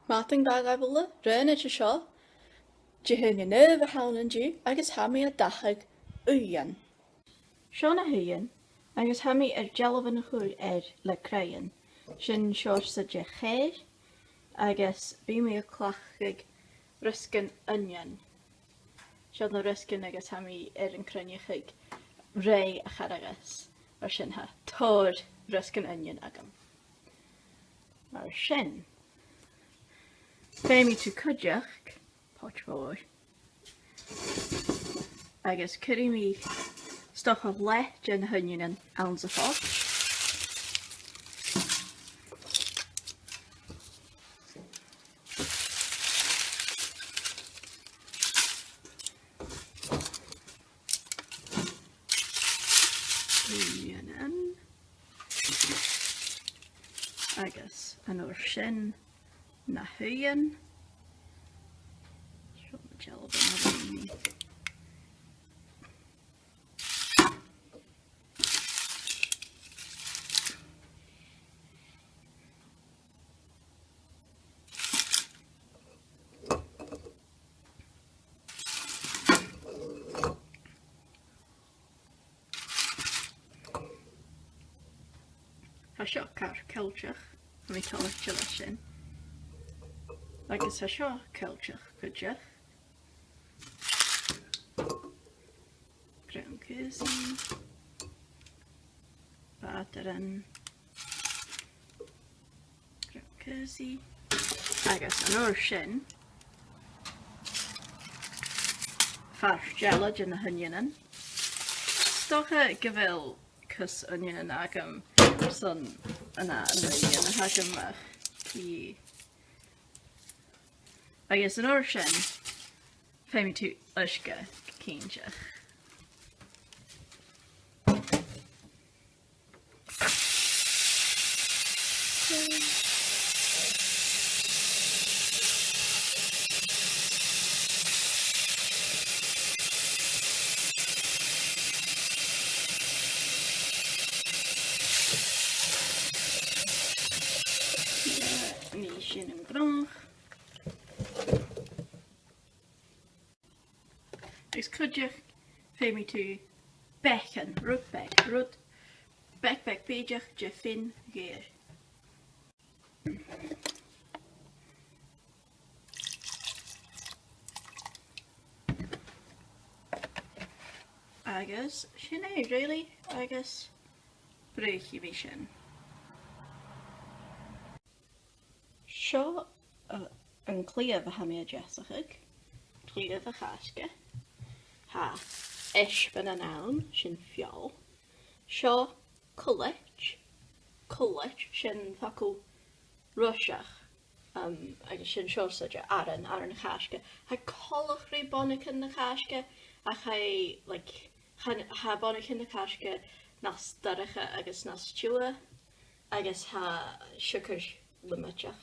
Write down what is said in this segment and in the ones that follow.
Máting dathadh run at seo, dheidhinn nuamh a hanan dú agus haimi a dathadh ùighean. Seo na ùighean agus haimi gealbhan chuir le crainn, sin seoir sa de chéir agus bí mé clachaigh ruscin onion. Seo na ruscin agus haimi an crunne chuig ré a charagas ar sin ha tóir ruscin onion agam. Mar sin féimi tú cuideach potróir agus cuirí mi stoch of lech in onion and ounce of hot. Onion in. Agus an o'r sin na ùighean. Seo ma gealbhan a bhí. Ha seo car ceilteach a mi talach lei sin. Agus ha seo ceilteach cuideach. Ground cuisine. Badaran. Ground cuisine. Agus an o'r sin. Farch gelad in the onion. Stocha gyfil cys onion agam son yna yn onion a hagamach I guess an o'r sin féimi tú uisce cínteach. Ní sin an grach. Agus cuideach féimi tú bechan, rud bec beideach de fin géir. Agus sin really, agus bréichi bhí sin. Seo an cliabh a haimi a deasachaig, cliabh a Càisge. Ha eisbin an ann sin fiol. Seo cliabh sin facú ruiseach agus sin seo suide aran Càisge. Ha colach rí bonach in na Càisge a ha bonach in na Càisge nas daracha agus nas tiúa agus ha siúcar limitach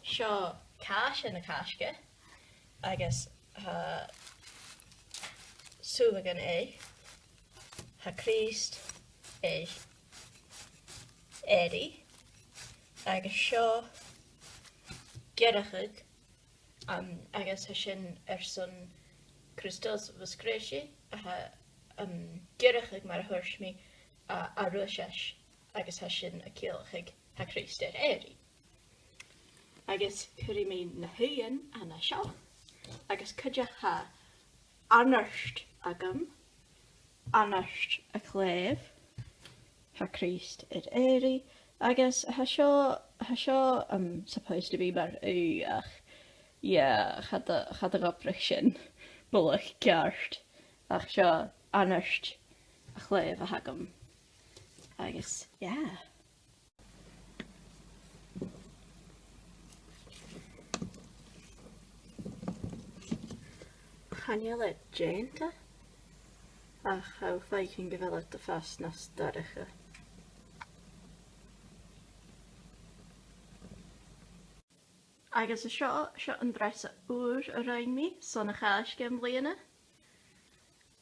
Seo cáis in na Càisge agus ha súlagan ha Christ éri agus seo geirachig agus ha sin son Christos was Craisi ha geirachig mar a thuirsmi a ruiseis agus ha sin a céalachig ha Christ éri. Agus cuirí mi na ùighean a na seo agus cuideach ha anarst agam, anarst a cliabh, ha Christ éri, agus ha seo supposed to be bar ach chad a gaprich sin bulach ceart ach seo anarst a cliabh a hagam. Agus, Channe le déanta ach how féicinn go bhfuil de fas nas daracha. Agus seo an dreisa úr a raimmi son na Càisge an bliana.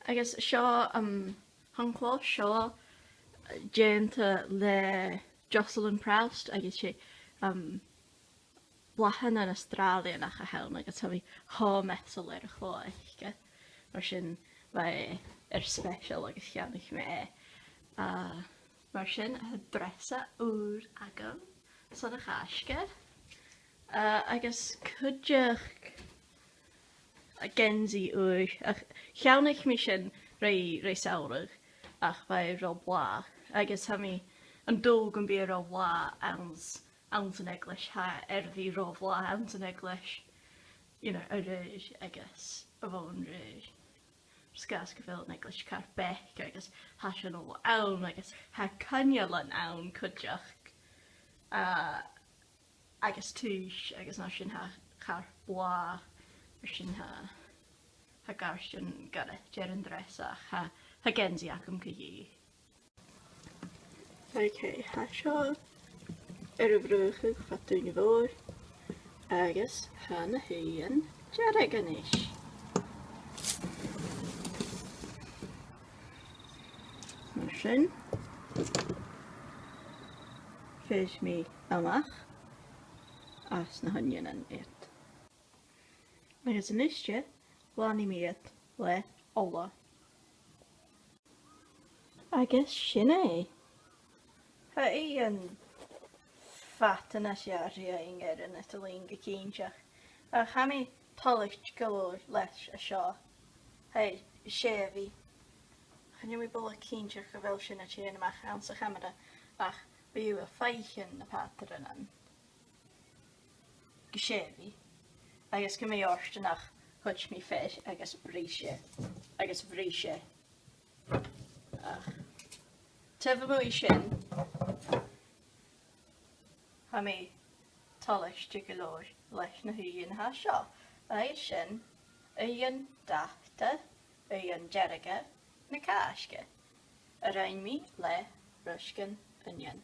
Agus seo hanclá seo déanta le Jocelyn Proust agus sé blahan yn Australia nach a hawn agus ha fi ho metal ar y chloech mar sin mae special agus chian ich me mar sin a dresa o'r agam son a Càisge agus cydjach a gensi o'r chian ich mi sin rei sawrach ach bai ro bla agus ha mi an dog yn byr o bla ans yn English ha erfi ro bla ans yn English rydych agus y fo'n rydych sgas gyfel yn English car bec agus hasion o awn agus ha cynial yn awn cydjach agus tŵs agus na sy'n ha car bla sy'n ha garsyn gare ger yn dresach ha gensi agam cygi. Okay, ha sio y brwchig fatwn i fawr agus ha na hyn jareg yn eich. Mar sin fes mi amach as na hynny'n yn et. Agus yn eistio lan i mi et le ola. Agus sin e. Ha i yn fat yn asiari a inger yn etolyn gycynsiach. A cha mi tolich gylwr leis a sio. Hei, sefi. Chan yw i bol y cynsiach o fel sy'n a chyn ymach ans a chamera. Ach, fi yw y ffaichyn y patr yna'n. Gysefi. Agus gym i orst yn ach hwch mi ffeis agus brisio. Agus brisio. Ach. Tefo mwy sy'n. Ha mi tolich gylwr leis na hyn ha sio. A sy'n ùighean ùighean na Càisge. Yr ein mi le rysgan ynyan.